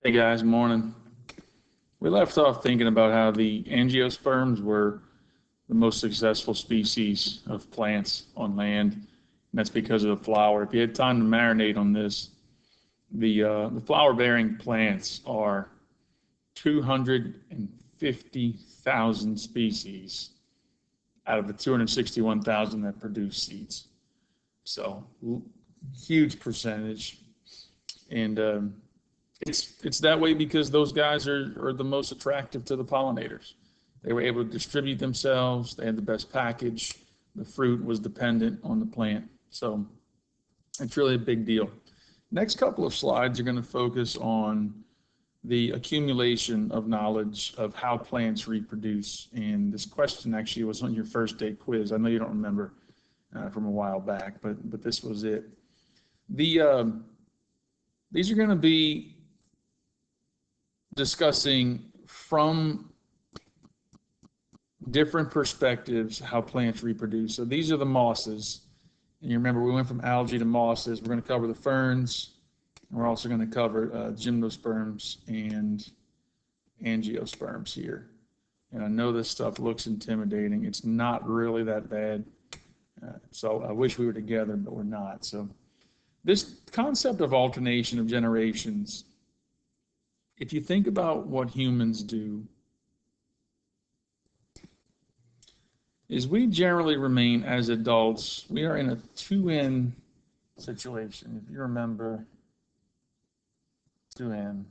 Hey guys, morning. We left off thinking about how the angiosperms were the most successful species of plants on land, and that's because of the flower. If you had time to marinate on this, the flower-bearing plants are 250,000 species out of the 261,000 that produce seeds. So huge percentage, and it's that way because those guys are the most attractive to the pollinators. They were able to distribute themselves. They had the best package. The fruit was dependent on the plant. So it's really a big deal. Next couple of slides are going to focus on the accumulation of knowledge of how plants reproduce. And this question actually was on your first day quiz. I know you don't remember from a while back, but this was it. These are going to be discussing from different perspectives how plants reproduce. So these are the mosses. And you remember we went from algae to mosses. We're going to cover the ferns. And we're also going to cover gymnosperms and angiosperms here. And I know this stuff looks intimidating. It's not really that bad. So I wish we were together, but we're not. So this concept of alternation of generations, if you think about what humans do, is we generally remain as adults. We are in a 2N situation. If you remember 2N,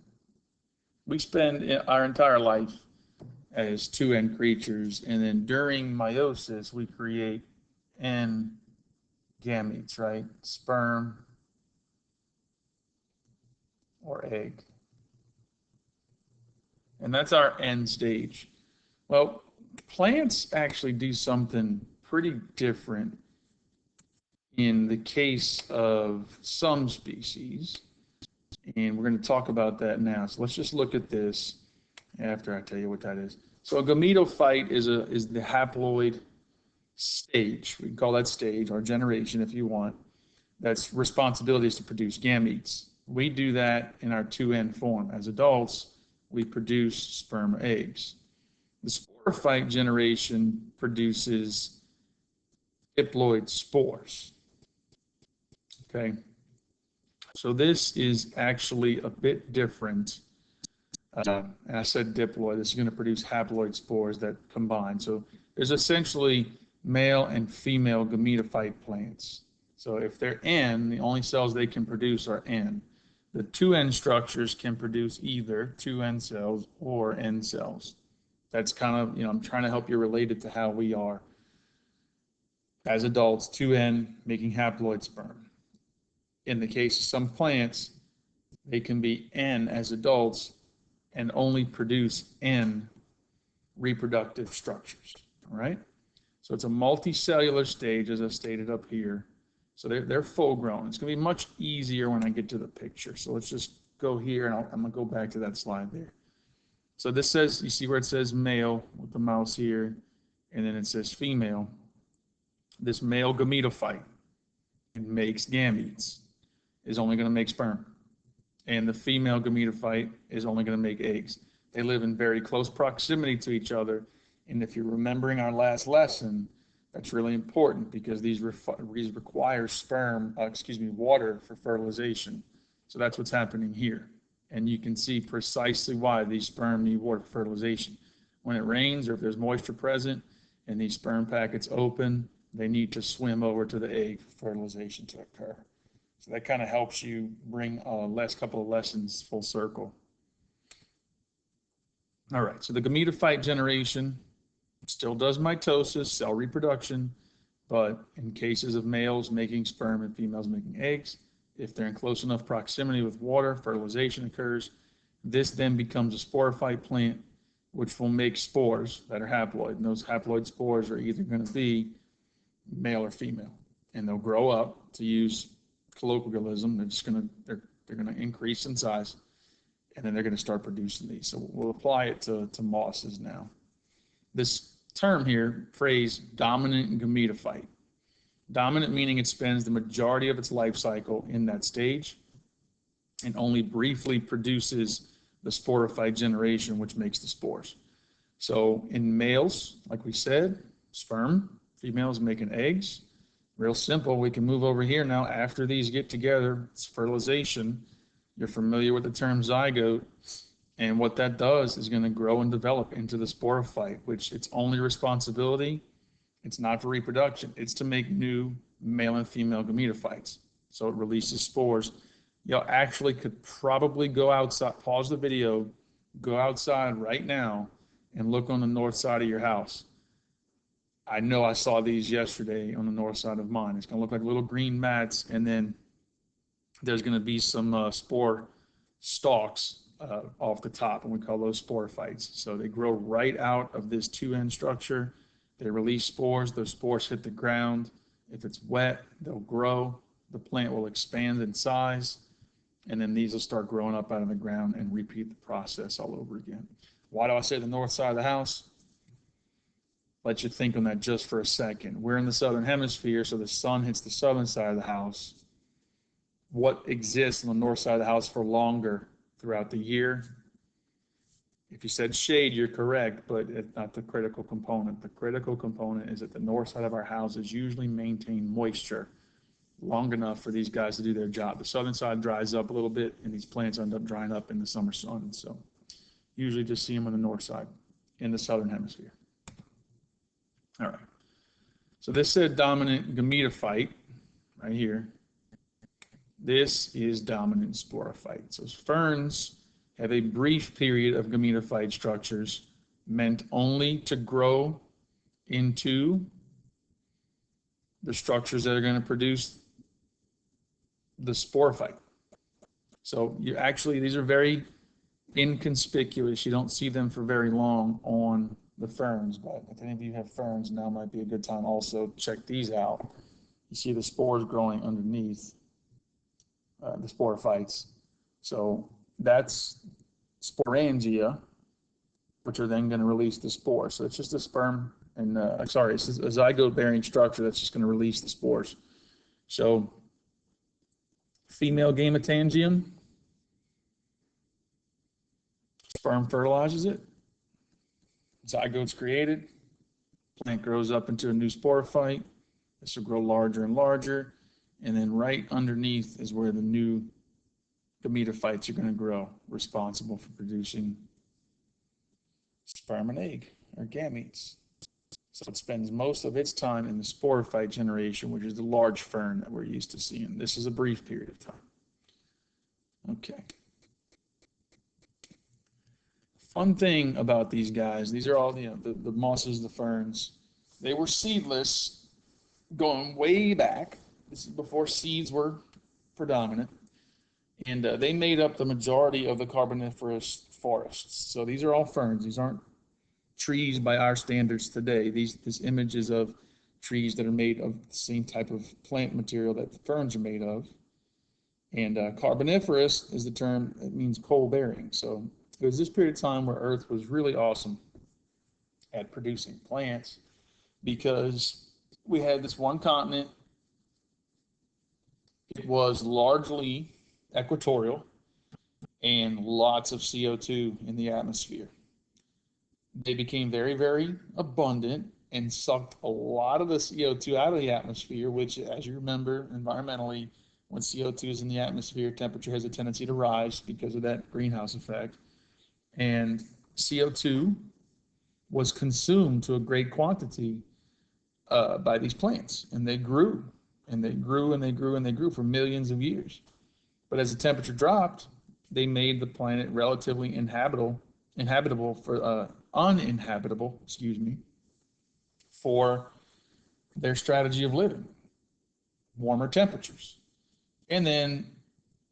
we spend our entire life as 2N creatures, and then during meiosis, we create N gametes, right? Sperm or egg. And that's our end stage. Well, plants actually do something pretty different in the case of some species, and we're going to talk about that now. So let's just look at this after I tell you what that is. So a gametophyte is the haploid stage. We can call that stage, or generation if you want. That's responsibility is to produce gametes. We do that in our 2N form. As adults, we produce sperm or eggs. The sporophyte generation produces diploid spores. Okay, so this is actually a bit different. And I said diploid. This is going to produce haploid spores that combine. So there's essentially male and female gametophyte plants. So if they're N, the only cells they can produce are N. The 2N structures can produce either 2N cells or N cells. That's kind of, I'm trying to help you relate it to how we are as adults, 2N making haploid sperm. In the case of some plants, they can be N as adults and only produce N reproductive structures, all right? So it's a multicellular stage, as I stated up here. So they're full grown. It's going to be much easier when I get to the picture. So let's just go here, and I'm going to go back to that slide there. So this says, you see where it says male with the mouse here, and then it says female. This male gametophyte makes gametes, is only going to make sperm. And the female gametophyte is only going to make eggs. They live in very close proximity to each other. And if you're remembering our last lesson, that's really important because these require water for fertilization. So that's what's happening here. And you can see precisely why these sperm need water for fertilization. When it rains or if there's moisture present and these sperm packets open, they need to swim over to the egg for fertilization to occur. So that kind of helps you bring last couple of lessons full circle. All right, so the gametophyte generation still does mitosis, cell reproduction, but in cases of males making sperm and females making eggs, if they're in close enough proximity with water, fertilization occurs. This then becomes a sporophyte plant, which will make spores that are haploid. And those haploid spores are either going to be male or female, and they'll grow up, to use colloquialism. They're going to increase in size, and then they're going to start producing these. So we'll apply it to mosses now. This term here, phrase, dominant gametophyte. Dominant meaning it spends the majority of its life cycle in that stage and only briefly produces the sporophyte generation, which makes the spores. So in males, like we said, sperm, females making eggs. Real simple. We can move over here now. After these get together, it's fertilization. You're familiar with the term zygote. And what that does is going to grow and develop into the sporophyte, which its only responsibility, it's not for reproduction. It's to make new male and female gametophytes. So it releases spores. Y'all actually could probably go outside, pause the video, go outside right now and look on the north side of your house. I know I saw these yesterday on the north side of mine. It's going to look like little green mats, and then there's going to be some spore stalks off the top, and we call those sporophytes. So they grow right out of this two-end structure. They release spores. Those spores hit the ground. If it's wet, they'll grow. The plant will expand in size, and then these will start growing up out of the ground and repeat the process all over again. Why do I say the north side of the house? Let you think on that just for a second. We're in the southern hemisphere, so the sun hits the southern side of the house. What exists on the north side of the house for longer throughout the year? If you said shade, you're correct, but it's not the critical component. The critical component is that the north side of our houses usually maintain moisture long enough for these guys to do their job. The southern side dries up a little bit, and these plants end up drying up in the summer sun. So usually just see them on the north side in the southern hemisphere. All right. So this said dominant gametophyte right here. This is dominant sporophyte. So ferns have a brief period of gametophyte structures meant only to grow into the structures that are going to produce the sporophyte. So you actually, these are very inconspicuous. You don't see them for very long on the ferns, but if any of you have ferns, now might be a good time also check these out. You see the spores growing underneath the sporophytes. So that's sporangia, which are then going to release the spore. So it's just a sperm and it's a zygote bearing structure that's just going to release the spores. So female gametangium, sperm fertilizes it, zygote's created, plant grows up into a new sporophyte. This will grow larger and larger, and then right underneath is where the new gametophytes are going to grow, responsible for producing sperm and egg, or gametes. So it spends most of its time in the sporophyte generation, which is the large fern that we're used to seeing. This is a brief period of time. Okay. Fun thing about these guys, these are all the mosses, the ferns. They were seedless going way back. This is before seeds were predominant. And they made up the majority of the Carboniferous forests. So these are all ferns. These aren't trees by our standards today. This image is of trees that are made of the same type of plant material that the ferns are made of. And Carboniferous is the term that means coal bearing. So it was this period of time where Earth was really awesome at producing plants because we had this one continent. It was largely equatorial and lots of CO2 in the atmosphere. They became very, very abundant and sucked a lot of the CO2 out of the atmosphere, which, as you remember, environmentally, when CO2 is in the atmosphere, temperature has a tendency to rise because of that greenhouse effect. And CO2 was consumed to a great quantity by these plants, and they grew, and they grew, and they grew, and they grew for millions of years. But as the temperature dropped, they made the planet relatively uninhabitable, for their strategy of living, warmer temperatures. And then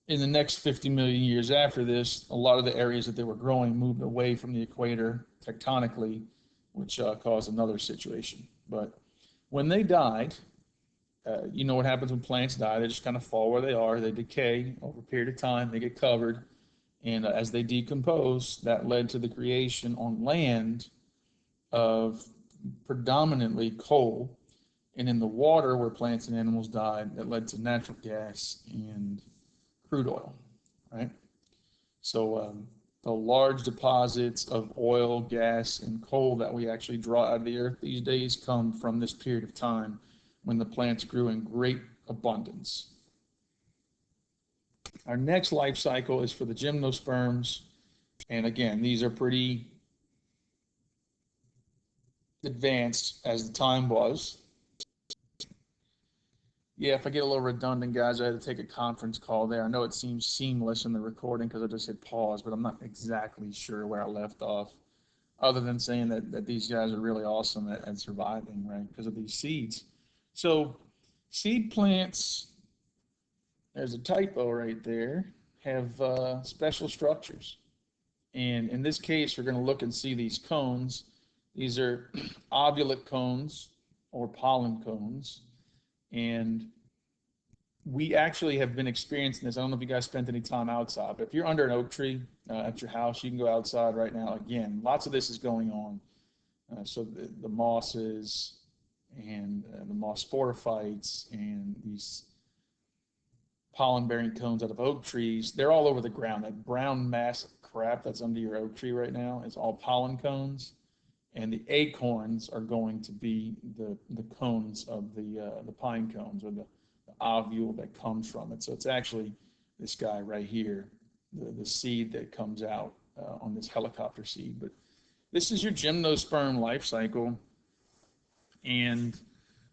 in the next 50 million years after this, a lot of the areas that they were growing moved away from the equator tectonically, which caused another situation. But when they died, you know what happens when plants die. They just kind of fall where they are. They decay over a period of time. They get covered. And as they decompose, that led to the creation on land of predominantly coal. And in the water where plants and animals died, that led to natural gas and crude oil, right? So the large deposits of oil, gas, and coal that we actually draw out of the earth these days come from this period of time when the plants grew in great abundance. Our next life cycle is for the gymnosperms. And again, these are pretty advanced as the time was. Yeah, if I get a little redundant, guys, I had to take a conference call there. I know it seems seamless in the recording because I just hit pause, but I'm not exactly sure where I left off, other than saying that these guys are really awesome at surviving, right, because of these seeds. So seed plants, there's a typo right there, have special structures. And in this case, we're going to look and see these cones. These are ovulate cones or pollen cones. And we actually have been experiencing this. I don't know if you guys spent any time outside, but if you're under an oak tree at your house, you can go outside right now. Again, lots of this is going on. So the mosses and the moss sporophytes and these pollen-bearing cones out of oak trees, they're all over the ground. That brown mass of crap that's under your oak tree right now is all pollen cones. And the acorns are going to be the cones of the pine cones, or the ovule that comes from it. So it's actually this guy right here, the seed that comes out on this helicopter seed. But this is your gymnosperm life cycle. And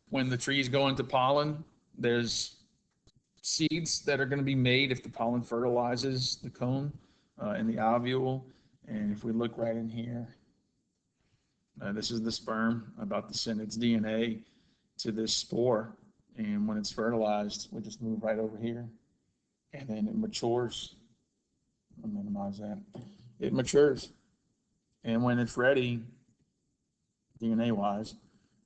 when the trees go into pollen, there's seeds that are going to be made if the pollen fertilizes the cone and the ovule. And if we look right in here, this is the sperm about to send its DNA to this spore. And when it's fertilized, we just move right over here. And then it matures. I'll minimize that. It matures. And when it's ready, DNA-wise,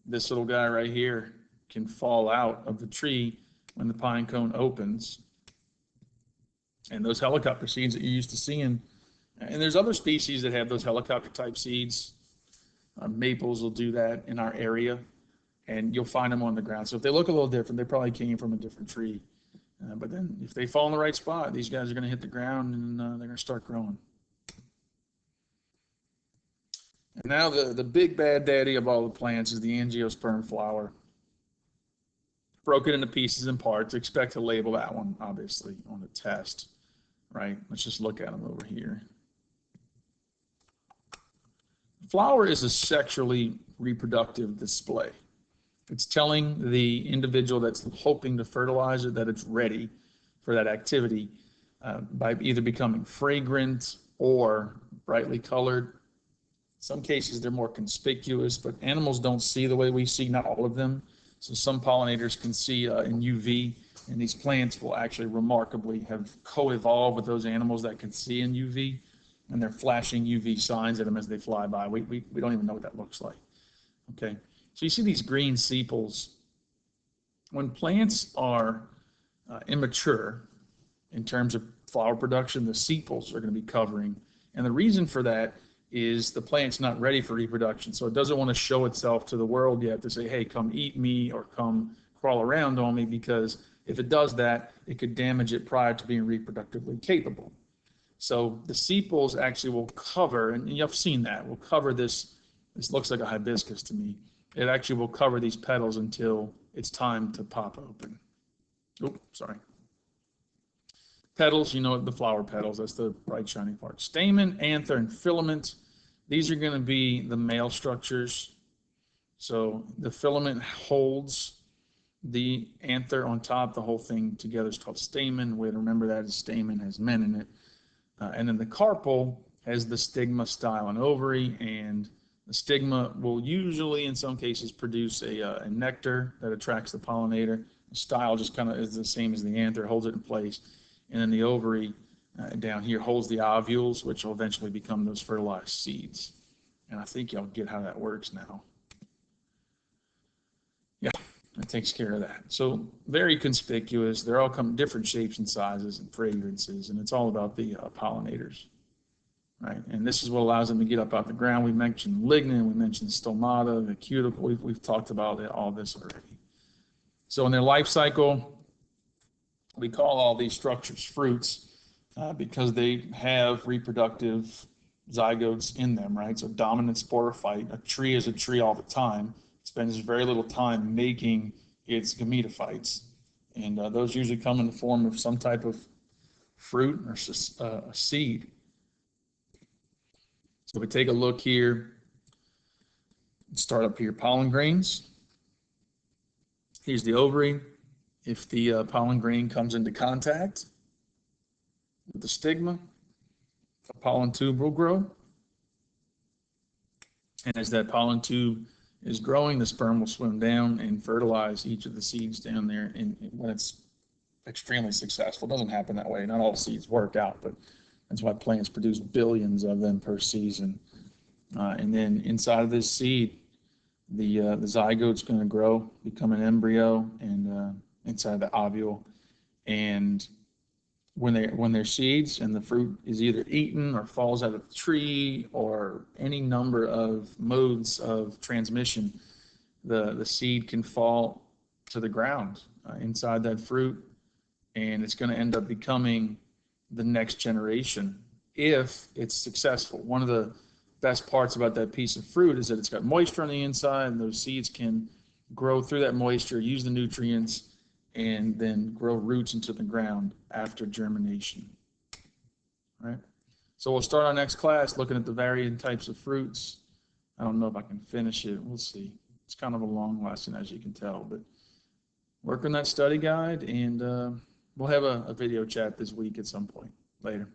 this little guy right here can fall out of the tree when the pine cone opens. And those helicopter seeds that you're used to seeing, and there's other species that have those helicopter type seeds. Maples will do that in our area, and you'll find them on the ground. So if they look a little different, they probably came from a different tree. But then if they fall in the right spot, these guys are going to hit the ground and they're going to start growing. And now the big bad daddy of all the plants is the angiosperm flower. Broken into pieces and parts. Expect to label that one, obviously, on the test, right? Let's just look at them over here. Flower is a sexually reproductive display. It's telling the individual that's hoping to fertilize it that it's ready for that activity by either becoming fragrant or brightly colored. In some cases, they're more conspicuous, but animals don't see the way we see, not all of them. So some pollinators can see in UV, and these plants will actually remarkably have co-evolved with those animals that can see in UV, and they're flashing UV signs at them as they fly by. We don't even know what that looks like. Okay, so you see these green sepals. When plants are immature in terms of flower production, the sepals are going to be covering, and the reason for that is the plant's not ready for reproduction, so it doesn't want to show itself to the world yet to say, hey, come eat me or come crawl around on me, because if it does that, it could damage it prior to being reproductively capable. So the sepals actually will cover, and you've seen that, will cover this looks like a hibiscus to me. It actually will cover these petals until it's time to pop open. Oh, sorry. Petals, you know, the flower petals, that's the bright shining part. Stamen, anther, and filament. These are going to be the male structures. So the filament holds the anther on top. The whole thing together is called stamen. Way to remember that is stamen has men in it. And then the carpel has the stigma, style, and ovary. And the stigma will usually, in some cases, produce a nectar that attracts the pollinator. The style just kind of is the same as the anther, holds it in place. And then the ovary down here holds the ovules, which will eventually become those fertilized seeds. And I think y'all get how that works now. Yeah, that takes care of that. So very conspicuous. They're all come different shapes and sizes and fragrances, and it's all about the pollinators, right? And this is what allows them to get up out the ground. We mentioned lignin, we mentioned stomata, the cuticle. We've talked about all this already. So in their life cycle, we call all these structures fruits. because they have reproductive zygotes in them, right? So dominant sporophyte, a tree is a tree all the time, spends very little time making its gametophytes. And those usually come in the form of some type of fruit or a seed. So we take a look here, start up here, pollen grains. Here's the ovary. If the pollen grain comes into contact with the stigma, a pollen tube will grow. And as that pollen tube is growing, the sperm will swim down and fertilize each of the seeds down there. And when it's extremely successful, it doesn't happen that way. Not all seeds work out, but that's why plants produce billions of them per season. And then inside of this seed, the zygote's going to grow, become an embryo, and inside the ovule. And when they're seeds and the fruit is either eaten or falls out of the tree or any number of modes of transmission, the seed can fall to the ground inside that fruit, and it's going to end up becoming the next generation if it's successful. One of the best parts about that piece of fruit is that it's got moisture on the inside, and those seeds can grow through that moisture, use the nutrients, and then grow roots into the ground after germination. All right. So we'll start our next class looking at the varying types of fruits. I don't know if I can finish it. We'll see. It's kind of a long lesson, as you can tell, but work on that study guide, and we'll have a video chat this week at some point. Later.